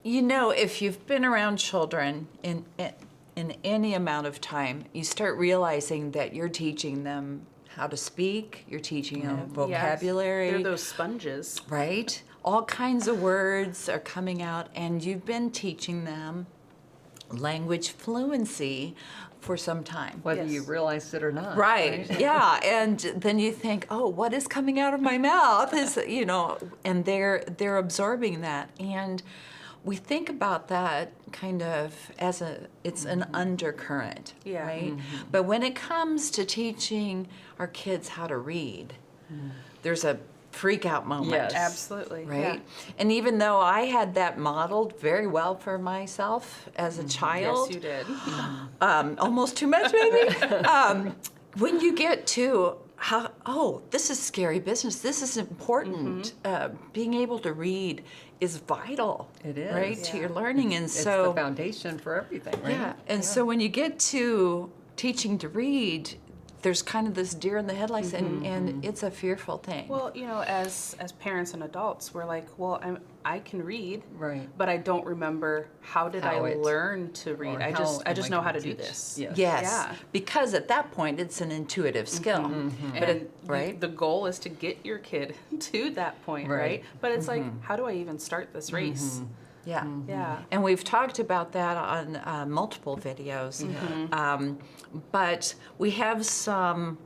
You know, if you've been around children in any amount of time, you start realizing that you're teaching them how to speak, you're teaching them vocabulary. Yes. They're those sponges. Right? All kinds of words are coming out, and you've been teaching them language fluency for some time. Whether you realize it or not. Right. Yeah. And then you think, oh, what is coming out of my mouth? Is, you know, and they're absorbing that. And we think about that kind of as it's an undercurrent, Yeah. right? But when it comes to teaching our kids how to read, there's a freak out moment. Yes. Absolutely. Right? Yeah. And even though I had that modeled very well for myself as a child, Yes, you did. almost too much maybe, when you get to this is scary business, this is important, being able to read is vital. It is. Right, to your learning. And It's so the foundation for everything, right? yeah, and so when you get to teaching to read, there's kind of this deer in the headlights, and it's a fearful thing. Well, you know, as parents and adults, we're like, well, I can read, Right. but I don't remember how did I learn to read. or I how just am know I how to gonna do teach? this. Yes. Yes, Yeah. because at that point it's an intuitive skill. And right? the goal is to get your kid to that point, Right. right? But it's like, how do I even start this race? Yeah. Yeah. And we've talked about that on multiple videos. But we have some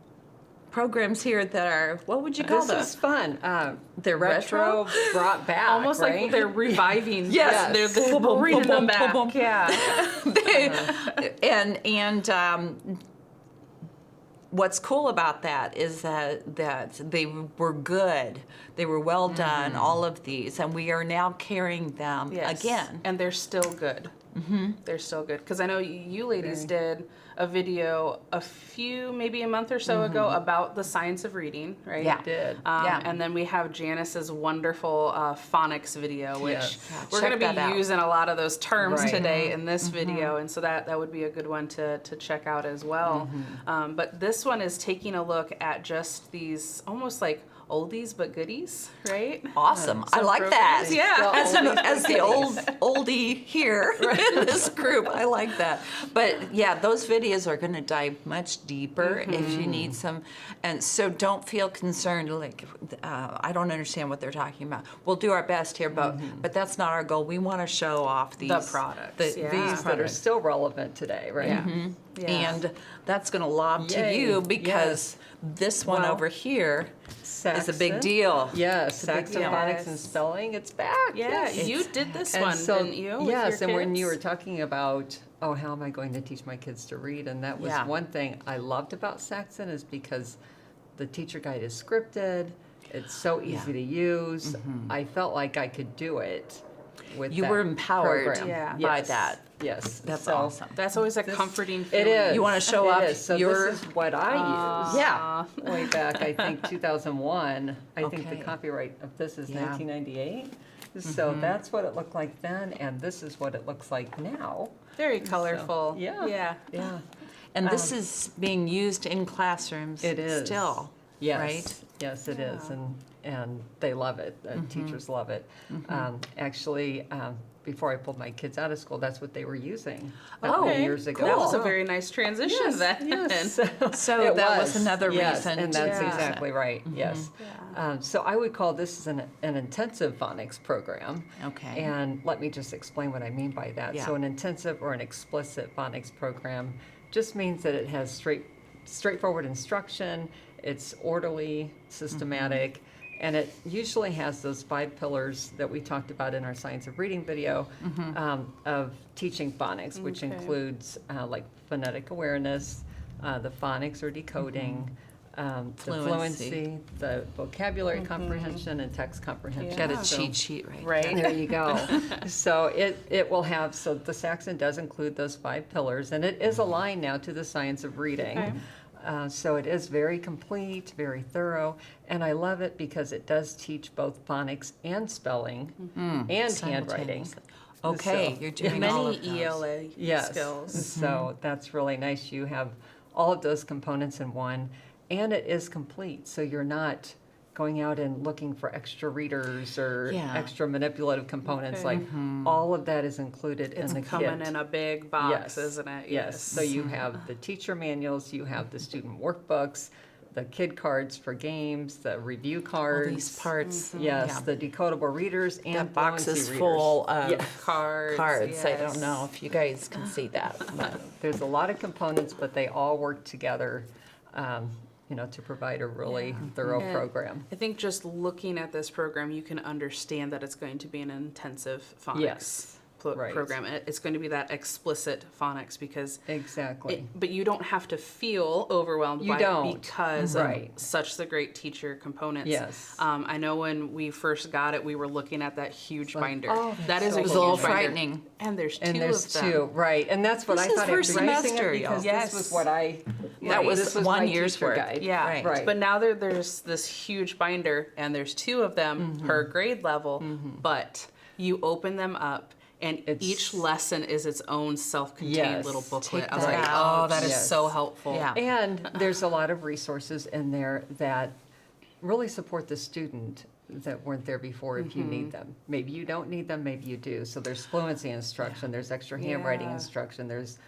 programs here that are, what would you call This them? is fun. They're retro? brought back, Almost right? like they're reviving. Yes. They're Boom, boom, bringing boom, them boom, back. boom, boom. Yeah. And what's cool about that is that they were good. They were well done, all of these, and we are now carrying them Yes. again. And they're still good. They're still good. Because I know you ladies did a video maybe a month or so ago about the science of reading, right? Yeah. Did. Yeah. And then we have Janice's wonderful phonics video, which Yes. we're Check going to that out. be using a lot of those terms Right. today in this video. And so that would be a good one to check out as well. But this one is taking a look at just these almost like oldies but goodies, right? Awesome. I Some like that. programs. Yeah. As the oldie here in this group, I like that. But yeah, those videos are going to dive much deeper if you need some. And so don't feel concerned like, I don't understand what they're talking about. We'll do our best here, but that's not our goal. We want to show off these products, yeah. These that are still relevant today, right? Yeah. Yeah. And that's going to lob to Yay. you because this one Well, over here is a big Saxon. deal. Yes, a big Saxon deal. Phonics and Yes. Spelling, it's back. Yeah, yes. you did this And one, so, didn't you? with yes, your and when you were kids? talking about, how am I going to teach my kids to read? And that was Yeah. one thing I loved about Saxon is because the teacher guide is scripted. It's so easy to use. I felt like I could do it with You that were empowered program. Yeah. by Yes. that. Yes. That's So awesome. That's always a This- comforting It feeling. is. You wanna show It off is. So your- this is what I use. Yeah. Way back, I think 2001. I think the Okay. copyright of this is Yeah. 1998. So that's what it looked like then, and this is what it looks like now. Very colorful. yeah. Yeah. Yeah. And this is being used in classrooms It is. still, Yes. right? Yes, it is, and they love it. The teachers love it. Actually, before I pulled my kids out of school, that's what they were using a couple Okay, years ago. That was a Cool. very nice transition Yes, then. yes. So It that was another yes, reason and to that's use it. exactly right. Yes. So I would call this an intensive phonics program. Okay. And let me just explain what I mean by that. Yeah. So an intensive or an explicit phonics program just means that it has straightforward instruction. It's orderly, systematic. And it usually has those 5 pillars that we talked about in our Science of Reading video of teaching phonics, which Okay. includes like phonetic awareness, the phonics or decoding, the fluency, the vocabulary comprehension, and text comprehension. Got a So- cheat sheet right Right. there you go. So it will have, so the Saxon does include those 5 pillars, and it is aligned now to the Science of Reading. Okay. So it is very complete, very thorough, and I love it because it does teach both phonics and spelling and handwriting. Simultaneously. Okay, So- you're doing all Many of those. ELA Yes. skills. So that's really nice. You have all of those components in one, and it is complete. So you're not going out and looking for extra readers or Yeah. extra manipulative components. Okay. Like all of that is included It's in the kit. coming in a big box, Yes. isn't it? Yes. So you have the teacher manuals, you have the student workbooks, the kid cards for games, the review All cards. these parts. Yes, Yeah. the decodable readers and That box fluency is readers. full of Yeah. Cards. cards. I yes. don't know if you guys can see that, but There's a lot of components, but they all work together, to provide a really thorough And program. I think just looking at this program, you can understand that it's going to be an intensive phonics Yes, right. program. It's going to be that explicit phonics because Exactly. but you don't have to feel overwhelmed You by don't. it because Right. of such the great teacher components. Yes. I know when we first got it, we were looking at that huge like, binder. oh, that that's is so a it was huge a little binder. frightening. And there's two And there's of them. two, right? And that's what This I is thought first after using semester, it because y'all. this was what I. That right, was this was 1 my year's teacher worth. guide. Yeah, Right. But now there's this huge binder, and there's two of them per grade level, but you open them up, and It's- each lesson is its own self-contained Yes. little booklet. Take I was that like, out. oh, that is Yes. so helpful. Yeah. And there's a lot of resources in there that really support the student that weren't there before if you need them. Maybe you don't need them, maybe you do. So there's fluency instruction, there's extra handwriting Yeah. instruction, there's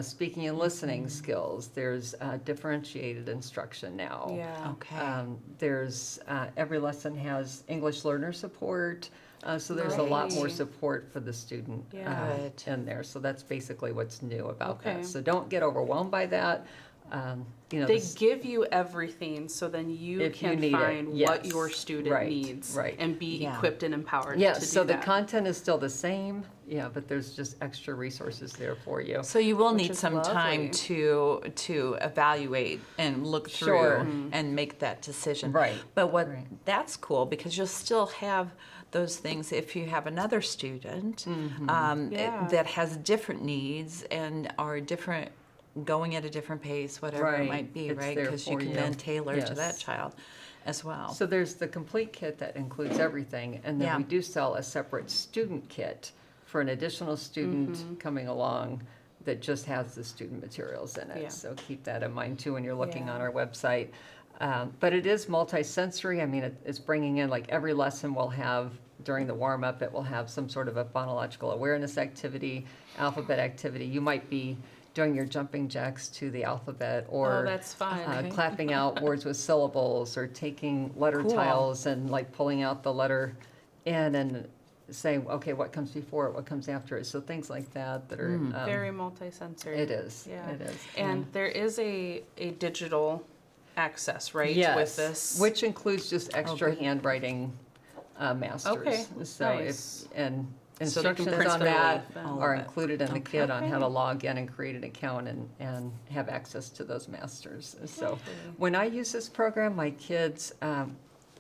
speaking and listening skills, there's differentiated instruction now. Yeah. Okay. There's every lesson has English learner support, so there's a lot more Great. support for the student Yeah. Good. in there. So that's basically what's new about Okay. that. So don't get overwhelmed by that. They this- give you everything so then you If you can need it, find what yes. your student Right, needs right. and be Yeah. equipped and empowered Yeah, to so do the that. content is still the same, but there's just extra resources there for you. So you will Which need is some time lovely. to evaluate and look through Sure. and make that decision. Right, But what right. that's cool because you'll still have those things if you have another student Yeah. that has different needs and are different, going at a different pace, whatever Right. it might be, It's right? there Because you for can you. then tailor to that Yes. child as well. So there's the complete kit that includes everything, and then Yeah. we do sell a separate student kit for an additional student Mm-hmm. coming along that just has the student materials in it. Yeah. So keep that in mind too when you're looking Yeah. on our website. But it is multisensory. I mean, it's bringing in, like, every lesson will have, during the warm-up, it will have some sort of a phonological awareness activity, alphabet activity. You might be doing your jumping jacks to the alphabet, or Oh, that's fun. Okay. clapping out words with syllables, or taking letter Cool. tiles and like pulling out the letter in and saying, okay, what comes before it, what comes after it. So things like that that are Very multisensory. it is. Yeah. It is. And there is a digital access, right, Yes, with this? which includes just extra good. handwriting masters. Okay, So nice. and So they can instructions print on the that relief and all are of it. included in the Okay. kit on how to log in and create an account and have access to those masters. So when I use this program, my kids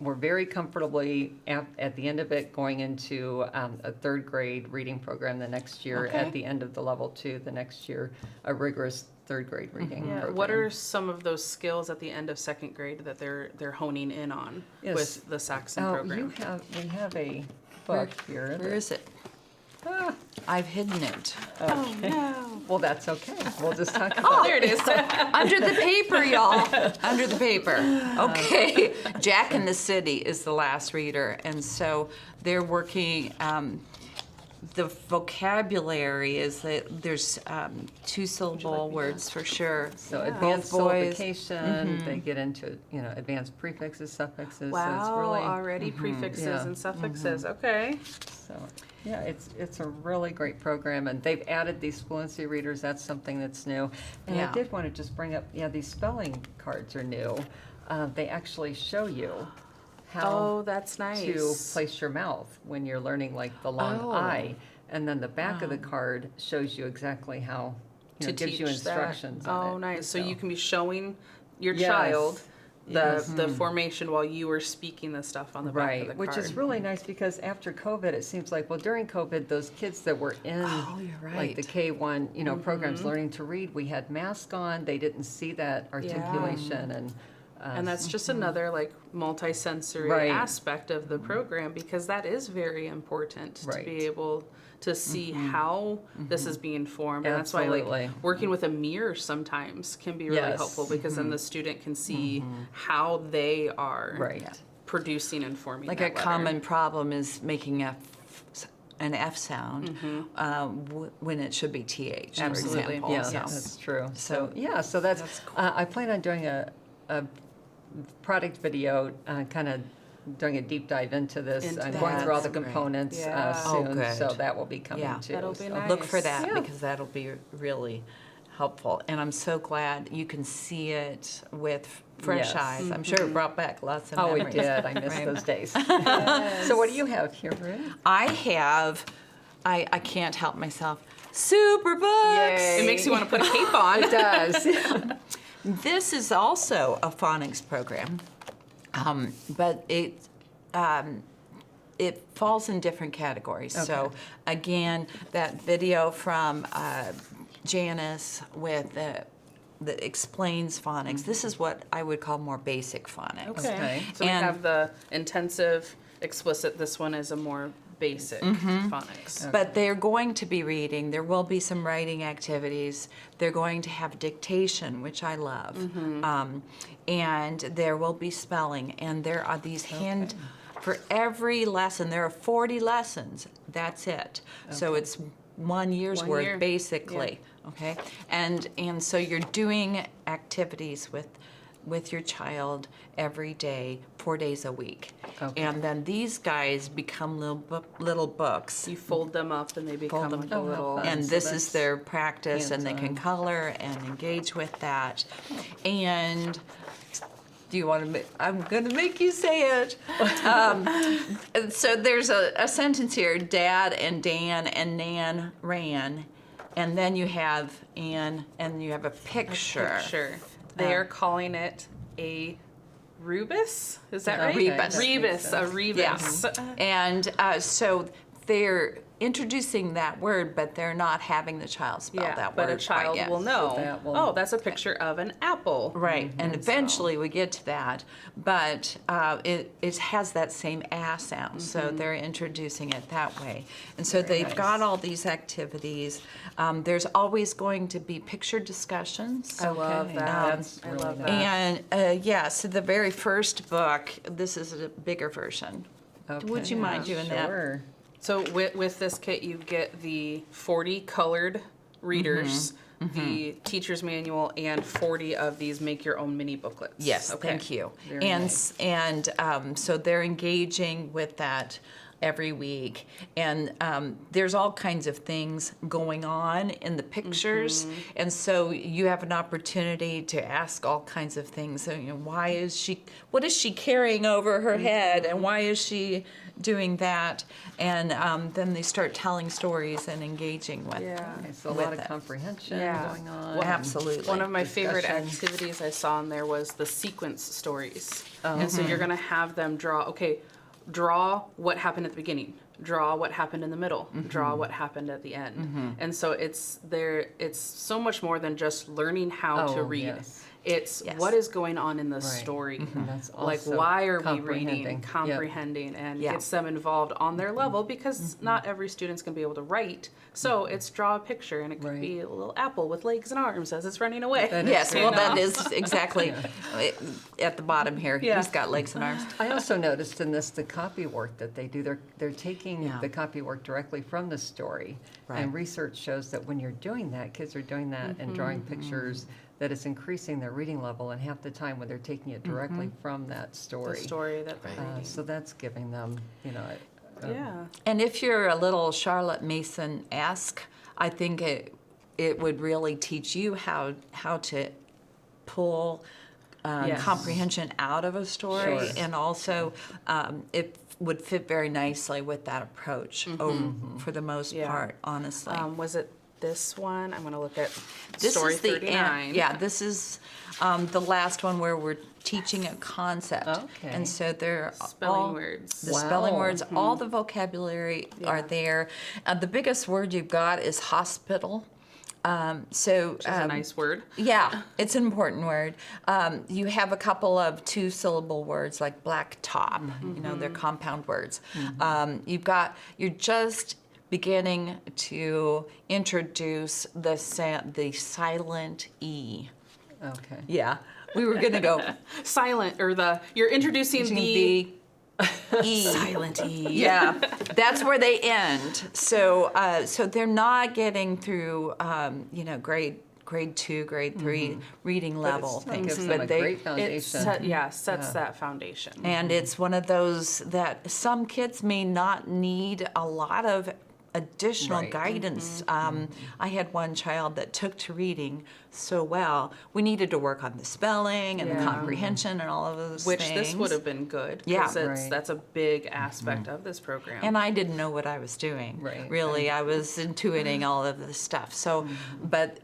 were very comfortably at the end of it going into a third grade reading program the next year. Okay. At the end of the level 2 the next year, a rigorous third grade reading Yeah. program. What are some of those skills at the end of second grade that they're honing in on Yes. with the Saxon Oh, program? we have a book here. Where is it? Ah, I've hidden it. Oh no! well, that's okay. We'll just talk Oh, about there it is. Under the paper, y'all. Under the paper. Okay. Jack in the City is the last reader, and so they're working. The vocabulary is that there's two-syllable words for sure. So Yeah. advanced Both boys. syllabification, they get into, advanced prefixes, suffixes, Wow, so it's really, already prefixes Yeah. and suffixes. Okay. so, yeah, it's a really great program, and they've added these fluency readers, that's something that's new. And Yeah. I did want to just bring up, these spelling cards are new. They actually show you how Oh, that's nice. to place your mouth when you're learning, like, the long Oh. I. And then the back of the card shows you exactly how, to gives you teach that. instructions on it. Oh, nice. So you can be showing your Yes. child the Yes. the formation while you are speaking the stuff on the back of Right, the which card. is really nice because after COVID, it seems like, well, during COVID, those kids that were in Oh, you're like the right. K-1, Mm-hmm. programs learning to read, we had masks on, they didn't see that articulation and. And that's just another like multi-sensory Right. aspect of the program because that is very important to Right. be able to see how this is being formed. And that's why Absolutely. like working with a mirror sometimes can be really Yes. helpful because then the student can see how they are Right. Yeah. producing and forming Like that a letter. common problem is making an F sound when it should be TH, for Absolutely. example. Yeah, So- that's true. So- So that's I plan on doing a product video, kind of doing a deep dive into this. Into I'm going through all the That's great. components Yeah. Oh, soon, good. so that will be coming Yeah. too. That'll be so. nice. Look for that Yeah. because that'll be really helpful. And I'm so glad you can see it with fresh Yes. eyes. I'm sure it brought back lots of Oh, it memories. did. I missed Right. those days. So what do you have here, Ruth? I have, I can't help myself, SuperBooks. It makes you want to put a cape on. It does. This is also a phonics program, but it falls in different categories. So Okay. again, that video from Janice with that explains phonics. This is what I would call more basic phonics. Okay. So we And- have the intensive, explicit. This one is a more basic phonics. But they're going to be reading. There will be some writing activities. They're going to have dictation, which I love. And there will be spelling. And there are these for every lesson, there are 40 lessons. That's it. So it's 1 year's 1 worth, year. basically. Okay? And so you're doing activities with your child every day, 4 days a week. Okay. And then these guys become little books. You fold them up and they become them. like a Oh, how little. fun. And So this that's is their practice, and they can hands-on. color and engage with that. And do you want to? I'm going to make you say it. And so there's a sentence here: Dad and Dan and Nan ran, and then you have Anne, and you have a picture. Sure. They're calling it a rebus. Is that right? Rebus. That makes Rebus. A sense. rebus. And so they're introducing that word, but they're not having the child spell Yeah, that but word a child quite yet. will know. that will- Oh, that's a picture of an apple. Right, and eventually we get to that, but it has that same ah sound, so they're introducing it that way. And so they've nice. got all these activities. There's always going to be picture discussions. I love Okay. that. That's I really love nice. that. And yeah, so the very first book, this is a bigger version. Would you mind doing that? Sure. So with this kit, you get the 40 colored readers, the teacher's manual, and 40 of these make your own mini booklets. Yes, Okay. thank you. Very nice. And so they're engaging with that every week, and there's all kinds of things going on in the pictures, and so you have an opportunity to ask all kinds of things. So, what is she carrying over her head, and why is she doing that? And then they start telling stories and engaging with. Yeah. Okay, so a With lot of it. comprehension Yeah. going on. Well, absolutely. One of my favorite Discussion. activities I saw in there was the sequence stories. Oh. And so you're going to have them draw what happened at the beginning, draw what happened in the middle, draw what happened at the end. And so it's so much more than just learning how to Oh, read. yes. It's Yes. what is going on in the story. That's Like, also why are we comprehending. reading, Yep. comprehending, and Yeah. gets them involved on their level, because not every student's going to be able to write. So it's draw a picture, and it could Right. be a little apple with legs and arms as it's running away. That is Yes, great. well, that is exactly at the bottom here. Yeah. He's got legs and arms. I also noticed in this the copy work that they do. They're taking Yeah. the copy work directly from the story, Right. and research shows that when you're doing that, kids are doing that and drawing pictures, that it's increasing their reading level. And half the time when they're taking it directly from that The story, story that they're reading. so that's giving them, Yeah. And if you're a little Charlotte Mason-esque, I think it would really teach you how to pull Yes. comprehension out of a story, Sure. and also it would fit very nicely with that approach for the most Yeah. part, honestly. Was it this one? I'm going to look at This story is the 39. Yeah, this is the last one where we're teaching a concept. Okay. And so they're Spelling all, words. The spelling Wow. words, all the vocabulary are Yeah. there. The biggest word you've got is hospital. Which is a nice word. Yeah, it's an important word. You have a couple of two-syllable words like blacktop. They're compound words. You're just beginning to introduce the silent E. Okay. Yeah, we were gonna go Silent, or you're introducing the E. Silent E. Yeah, that's where they end. So so they're not getting through grade 2, grade 3 reading level It still things, gives them a great It foundation. sets that foundation. and it's one of those that some kids may not need a lot of additional Right. guidance. I had one child that took to reading so well. We needed to work on the spelling and the Yeah. comprehension and all of those Which things. this would have been good. Yeah. 'Cause Right. that's a big aspect of this program. And I didn't know what I was doing. Right. Really, I was intuiting all of this stuff. So, but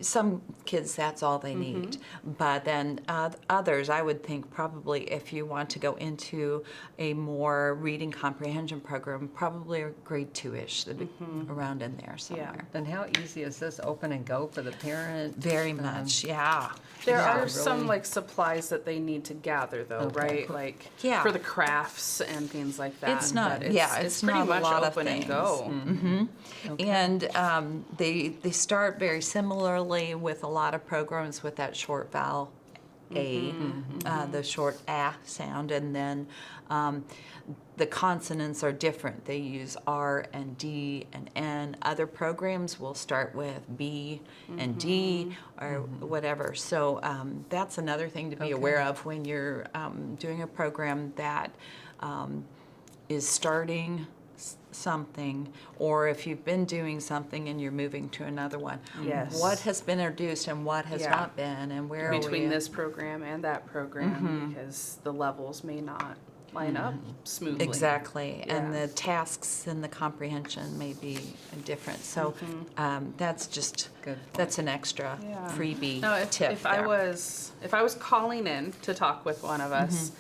some kids, that's all they need. But then others, I would think probably if you want to go into a more reading comprehension program, probably a grade 2-ish, around in there somewhere. And how easy is this open and go for the parent? Very much, yeah. There Yeah, are some really. like supplies that they need to gather though, Okay. right? Like Yeah. for the crafts and things like that. It's not- But yeah, it's it's pretty not a much lot of open and go. And they start very similarly with a lot of programs with that short vowel A, the short A sound, and then the consonants are different. They use R and D and N. Other programs will start with B and D or whatever. So that's another thing to be aware of when you're doing a program that is starting something, or if you've been doing something and you're moving to another one. Yes. What has been introduced and what has Yeah. not been, and where are we Between at? this program and that program because the levels may not line up smoothly. Exactly, and Yeah. the tasks and the comprehension may be different. So that's just Good point. that's an extra Yeah. freebie No, tip. if I was calling in to talk with one of us,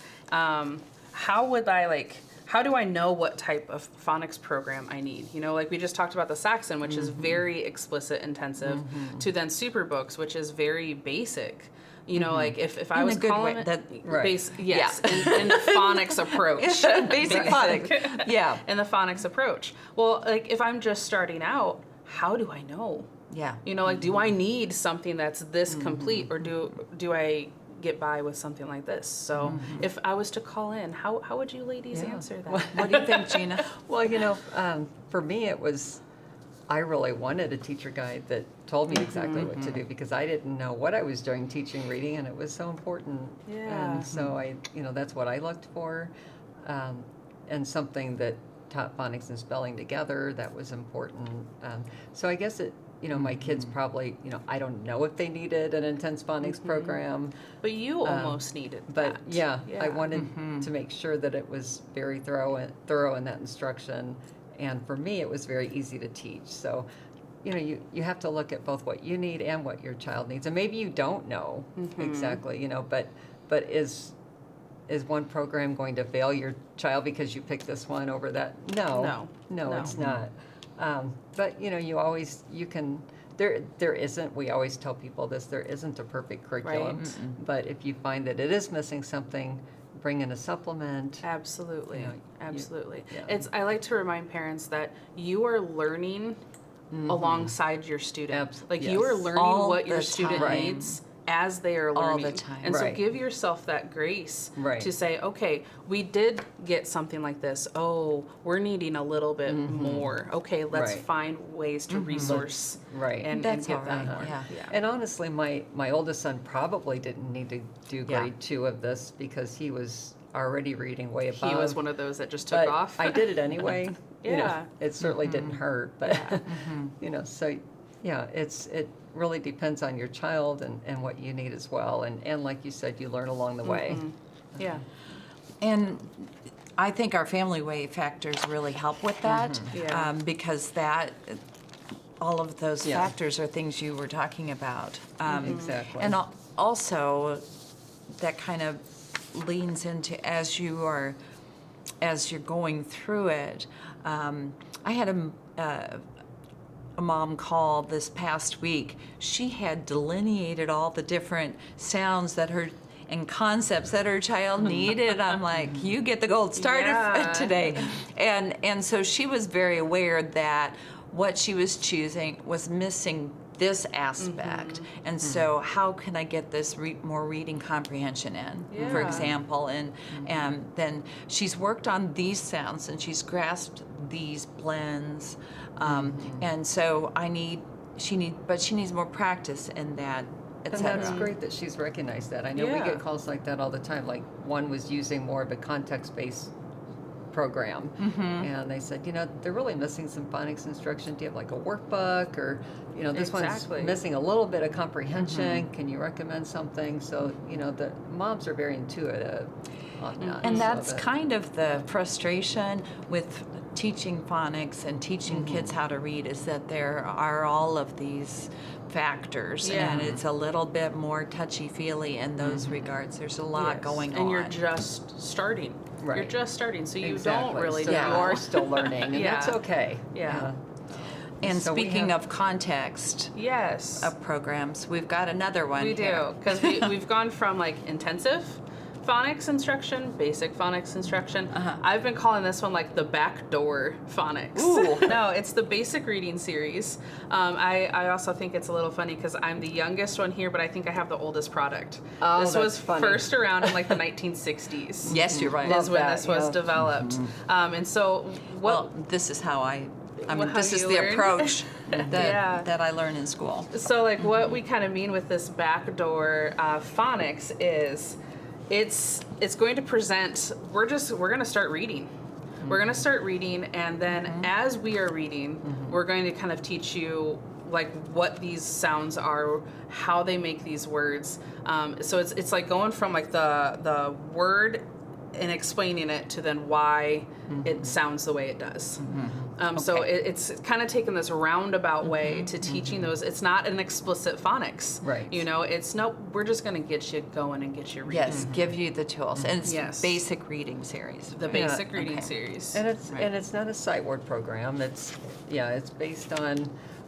how do I know what type of phonics program I need? You know, like we just talked about the Saxon, which is very explicit intensive, to then SuperBooks, which is very basic. You know, like if I In a was good calling way, it, that- Right. yes, in the phonics approach. basic phonics. Yeah, In the phonics approach. Well, like if I'm just starting out, how do I know? yeah. You know, like do I need something that's this complete, or do I get by with something like this? So if I was to call in, how would you ladies Yeah. answer that? What do you think, Gina? Well, for me, it was, I really wanted a teacher guide that told me exactly what to do because I didn't know what I was doing teaching reading, and it was so important. Yeah. And so that's what I looked for, and something that taught phonics and spelling together, that was important. So I guess my kids probably, I don't know if they needed an intense phonics program. But you almost needed But that. yeah, I wanted to make sure that it was very thorough in that instruction, and for me, it was very easy to teach. So, you have to look at both what you need and what your child needs, and maybe you don't know exactly, but is one program going to fail your child because you picked this one over that? No, it's not. But you can. There isn't. We always tell people this. There isn't a perfect curriculum. Right. But if you find that it is missing something, bring in a supplement. Absolutely. Absolutely. yeah. I like to remind parents that you are learning alongside your student. Like you are Yes. learning All what your the student time. needs as they are learning. All the time. And so Right. give yourself that grace Right. to say, okay, we did get something like this. Oh, we're needing a little bit more. Okay, let's Right. find ways to resource Right. and That's get all that right, more. yeah. And honestly, my oldest son probably didn't need to do Yeah. grade 2 of this because he was already reading way above. He was one of those that just took but off. I did it anyway. Yeah. It certainly didn't hurt, but so yeah, it really depends on your child and what you need as well. And like you said, you learn along the way. Yeah. And I think our family way factors really help with that, Yeah. because all of those Yeah. factors are things you were talking about. Exactly. And also, that kind of leans into as you're going through it. I had a mom call this past week. She had delineated all the different sounds and concepts that her child needed. I'm like, you get the gold star Yeah. today. And so she was very aware that what she was choosing was missing this aspect. And so how can I get this more reading comprehension in, for Yeah. example? And then she's worked on these sounds and she's grasped these blends. And so she needs more practice in that, et And cetera. that's great that she's recognized that. I know we Yeah. get calls like that all the time. Like one was using more of a context-based program, and they said, they're really missing some phonics instruction. Do you have like a workbook, or this Exactly. one's missing a little bit of comprehension? Can you recommend something? So the moms are very intuitive on that. And so that's that- kind of the frustration with teaching phonics and teaching kids how to read, is that there are all of these factors, Yeah. and it's a little bit more touchy-feely in those regards. There's a lot Yes. going on. And you're just starting. You're Right. just starting, so you exactly. don't really so know. you're still learning, and Yeah. that's okay. Yeah. And So we speaking have- of context Yes. of programs, we've got another one We here. do, because we've gone from like intensive phonics instruction, basic phonics instruction. I've been calling this one like the backdoor phonics. Ooh. No, it's the basic reading series. I also think it's a little funny because I'm the youngest one here, but I think I have the oldest product. Oh, this that's was funny. first around in like the 1960s. Yes, you're right. Love Is when that, this was yeah. developed. And so what? Well, this is how I mean, How this is you the learn? approach that, Yeah. that I learn in school. So like what we kind of mean with this backdoor phonics is it's going to present, we're going to start reading. We're going to start reading, and then as we are reading, we're going to kind of teach you like what these sounds are, how they make these words. So it's like going from like the word and explaining it to then why it sounds the way it does. So it's kind of taken this roundabout way to teaching those. It's not an explicit phonics. Right. It's nope, we're just going to get you going and get you reading. Yes, give you the tools. And it's Yes. basic reading series. The basic reading okay. series. And it's Right. and it's not a sight word program. It's based on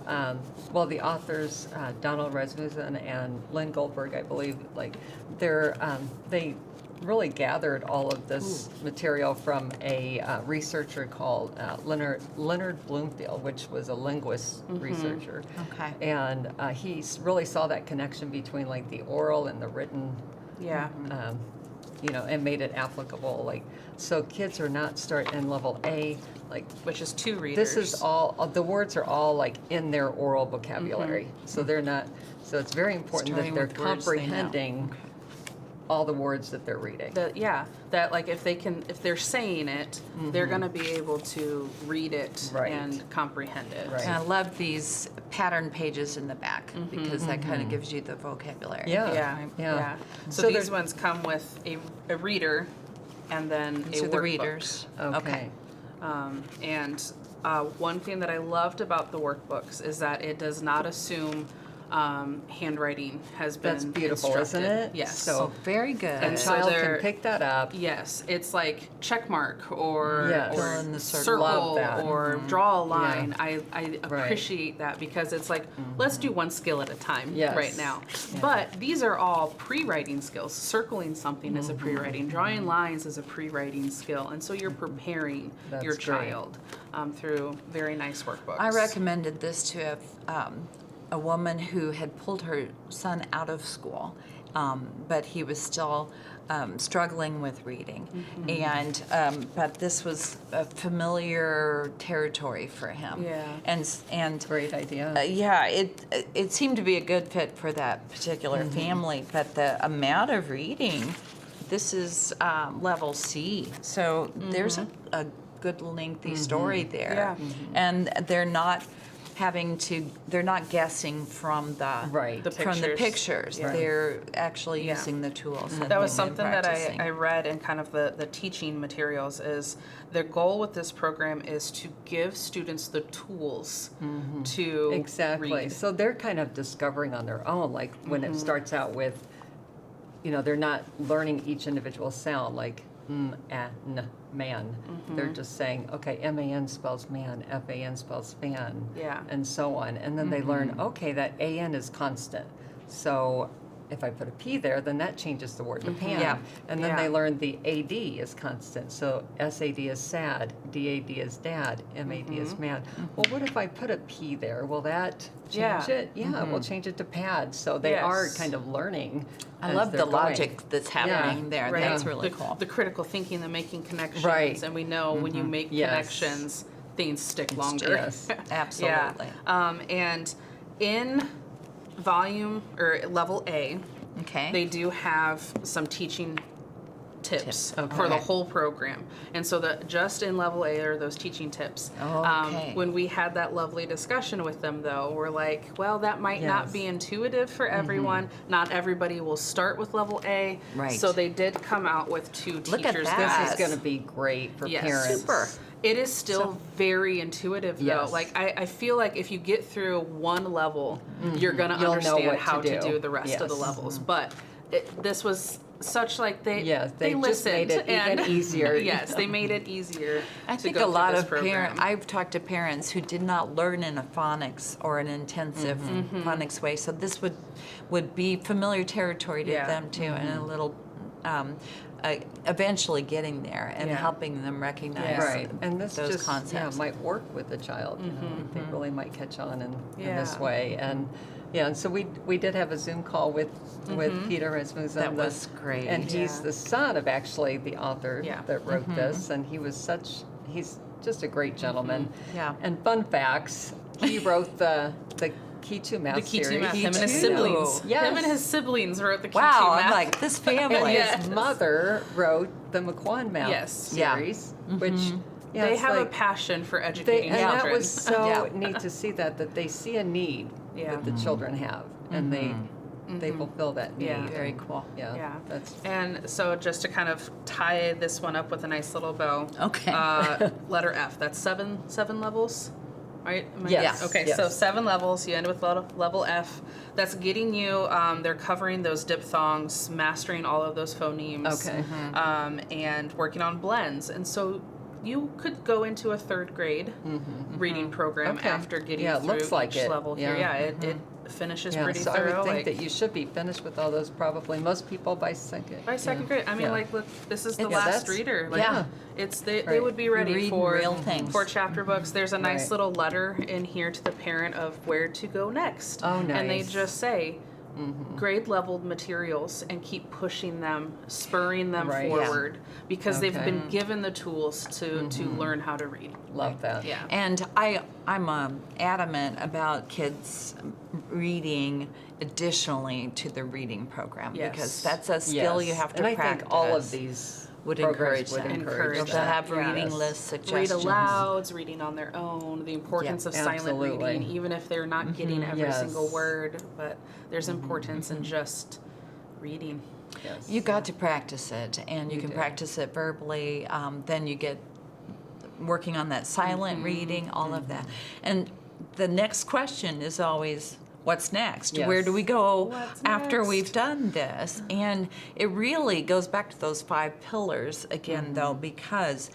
the authors Donald Rasmussen and Lynn Goldberg, I believe. Like they really gathered all of this material from a researcher called Leonard Bloomfield, which was a linguist researcher. Okay. And he really saw that connection between like the oral and the written. Yeah. And made it applicable. Like, so kids are not start in level A, like, Which is two readers. this is all, the words are all like in their oral vocabulary. So they're not, so it's very important Starting that they're with words they know. comprehending all the words that they're reading. That like if they're saying it, they're going to be able to read it Right. and comprehend it. Right. And I love these pattern pages in the back because that kind of gives you the vocabulary. Yeah. Yeah. So, So these they're- ones come with a reader and then These a are the workbook. readers. Okay. And one thing that I loved about the workbooks is that it does not assume handwriting has been That's beautiful, isn't instructed. it? Yes. So very good. A And so child they're- can pick that up. Yes, it's like check mark or, Yes. Fill or in the circle. circle Love that. or draw a line. I Right. appreciate that because it's like, let's do one skill at a time Yes. right now. But these are all pre-writing skills. Circling something is a pre-writing. Drawing lines is a pre-writing skill. And so you're preparing That's your great. child through very nice workbooks. I recommended this to a woman who had pulled her son out of school, but he was still struggling with reading, and but this was a familiar territory for him. Yeah. And Great idea. yeah, it seemed to be a good fit for that particular family, but the amount of reading, this is level C, so there's a good lengthy story there, Yeah. and they're not guessing from Right. The from the pictures. pictures. Yeah. They're actually Yeah. using the tools. That was they've been something that practicing. I read in kind of the teaching materials is the goal with this program is to give students the tools to Exactly. read. So they're kind of discovering on their own, like when it starts out with, they're not learning each individual sound, like n, man. They're just saying, okay, M-A-N spells man, F-A-N spells fan, Yeah. and so on. And then they learn, okay, that A-N is constant. So if I put a P there, then that changes the word to pan. Yeah. And then Yeah. they learn the AD is constant. So SAD is sad, DAD is dad, MAD is mad. Well, what if I put a P there? Will that change Yeah. it? Yeah, we'll change it to pad. So they are Yes. kind of learning. I as love they're the going. logic that's happening there. Right. That's really the, cool. The critical thinking, the making connections, Right. and we know when you make Yes. connections, things stick longer. Yes. Absolutely. Yeah. And in volume or level A, Okay. they do have some teaching tips Tips. for the Okay. whole program. And so just in level A are those teaching tips. Okay. When we had that lovely discussion with them though, we're like, well, that might not Yes. be intuitive for everyone. Not everybody will start with level A. Right. So they did come out with 2 Look at teachers. that. This Yes. is going to be great for Yes. parents. Super. It is still very intuitive though. Yes. Like I feel like if you get through one level, you're gonna You'll know understand what how to to do. do the rest of the Yes. levels. But this was such like they Yes, they just listened made it even and easier. yes, they made it easier. I to think go a through lot this of program. parents, I've talked to parents who did not learn in a phonics or an intensive phonics way, so this would be familiar territory to Yeah. them too, and a little, eventually getting there and Yeah. helping them recognize Yeah. Right, and this those just concepts. might work with the child. You know, they really might catch on in this Yeah. way. And and so we did have a Zoom call with Peter Rasmussen. That was great. And he's Yeah. the son of actually the author Yeah. that wrote this, and he's just a great gentleman. Yeah. And fun facts, he wrote the Key 2 Math The Key 2 series. Math, him and his Key 2. siblings. Yes. Him and his siblings wrote the Key 2 Wow, Math. I'm like, this And family. Yeah. his mother wrote the McQuan Math Yes. Yeah. series, which they it's have a like- passion for They, educating and children. that was so Yeah. neat to see that they see a need Yeah. that the children have, and they fulfill that need. Yeah. Very cool. Yeah, Yeah. that's And so just to kind of tie this one up with a nice little bow. Okay. Letter F. That's seven levels, right? Am I- Yes. Okay. Yes. So 7 levels. You end with level F. That's getting you. They're covering those diphthongs, mastering all of those phonemes. okay. And working on blends. And so you could go into a 3rd grade reading program Okay. after getting Yeah, it through looks like each it. level here. Yeah. Yeah. It finishes Yeah, pretty so thorough. I would think like, that you should be finished with all those probably. Most people by second. by 2nd grade. I mean, Yeah. like, look, this is the Yeah, last that's- reader. Like, yeah. It's they Right. would be ready reading for real things. for chapter books. There's a nice Right. little letter in here to the parent of where to go next. Oh, And they nice. just say, grade leveled materials and keep pushing them, spurring them Right. Yeah. forward because they've Okay. been given the tools to learn how to read. Love that. Yeah. And I'm adamant about kids reading additionally to the reading program Yes. because that's a skill Yes. you have to and practice. I think all of these would programs encourage would that. encourage Encourage to that. have Yeah. reading Yes. list suggestions. Read alouds, reading on their own, the importance of silent absolutely. reading, even if they're not getting every Yes. single word, but there's importance in just reading. Yes. You got to practice it, and you can do. practice it verbally. Then you get working on that silent reading, all of that. And the next question is always, what's next? Yes. Where do we go What's after next? we've done this? And it really goes back to those 5 pillars again, though, because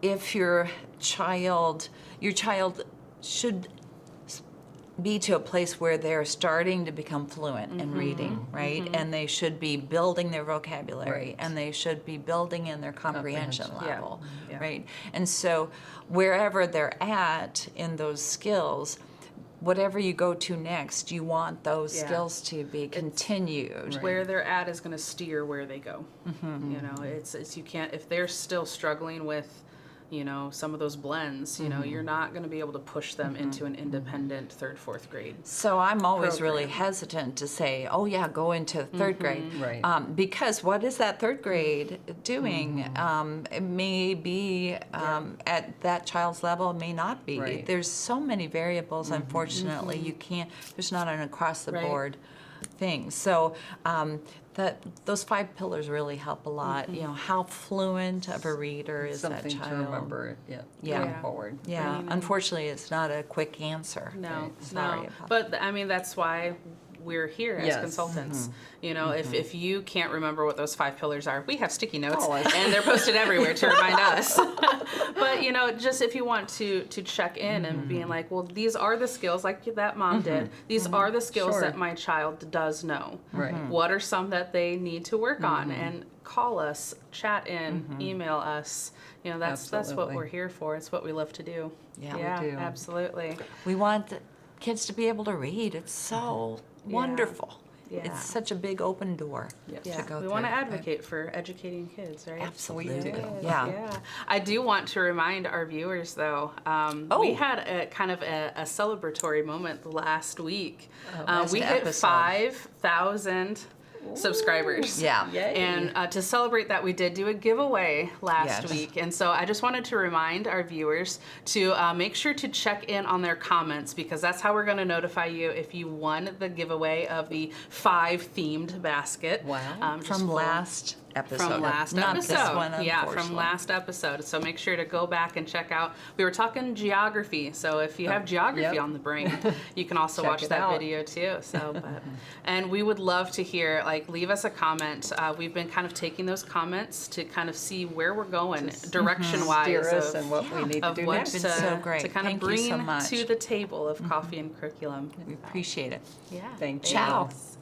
if your child should be to a place where they're starting to become fluent in reading, right? And they should be building their vocabulary, Right. and they should be building in their comprehension Comprehension. Yeah. level, Yeah. right? And so wherever they're at in those skills, whatever you go to next, you want those Yeah. skills to be continued. Right. Where they're at is going to steer where they go. You know, it's you can't if they're still struggling with, you know, some of those blends. You know, you're not going to be able to push them into an independent 3rd, 4th grade. So I'm always really program. hesitant to say, oh yeah, go into 3rd grade. Right. Because what is that 3rd grade doing? It may be at that child's level, it may not be. Right. There's so many variables, unfortunately, you can't, there's not an across the Right. board thing. So those 5 pillars really help a lot. You know, how fluent of a reader is Something that child? to remember. Yeah. Yeah. Going forward. Yeah, Bringing in- unfortunately, it's not a quick answer. No, Sorry no. about But I mean, that's why we're here as Yes. consultants. You know, if you can't remember what those 5 pillars are, we have sticky notes, Oh, I see. and they're posted everywhere to remind us. But, you know, just if you want to check in and being like, well, these are the skills like that mom did. These are the skills Sure. that my child does know. Right. What are some that they need to work on? And call us, chat in, email us. You know, that's what Absolutely. we're here for. It's what we love to do. Yeah, we do. Absolutely. We want the kids to be able to read. It's so wonderful. Yeah. It's such a big open door Yeah, to go we through. want to advocate for educating kids, right? Absolutely. do. Yeah. I do want to remind our viewers, though, we had a kind of a celebratory moment last week. Last We hit episode. 5,000 subscribers. Yeah. Yay. And to celebrate that, we did do a giveaway last Yes. week. And so I just wanted to remind our viewers to make sure to check in on their comments, because that's how we're going to notify you if you won the giveaway of the 5 themed basket. Wow. Just From for- last episode. From last Not episode. this one, Yeah, from unfortunately. last episode. So make sure to go back and check out. We were talking geography. So if you have geography Yep. on the brain, you can also Check watch it that out. video too. So, and we would love to hear, like, leave us a comment. We've been kind of taking those comments to kind of see where we're going direction wise. Steer us and what we need to Of do what next. Been to, so great. to kind Thank of you bring so much. to the table of coffee and curriculum. We appreciate it. Yeah. Thank you. Ciao. Thanks.